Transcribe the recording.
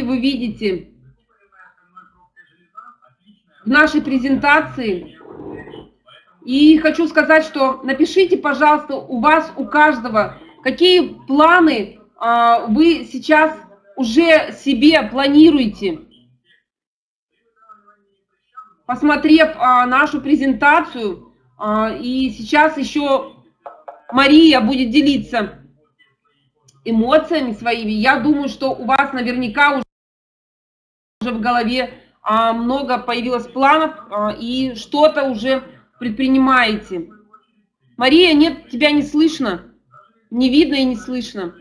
вы видите в нашей презентации. И хочу сказать, что напишите, пожалуйста, у вас, у каждого, какие планы вы сейчас уже себе планируете, посмотрев нашу презентацию. И сейчас еще Мария будет делиться эмоциями своими. Я думаю, что у вас наверняка уже в голове много появилось планов и что-то уже предпринимаете. Мария, нет, тебя не слышно, не видно и не слышно.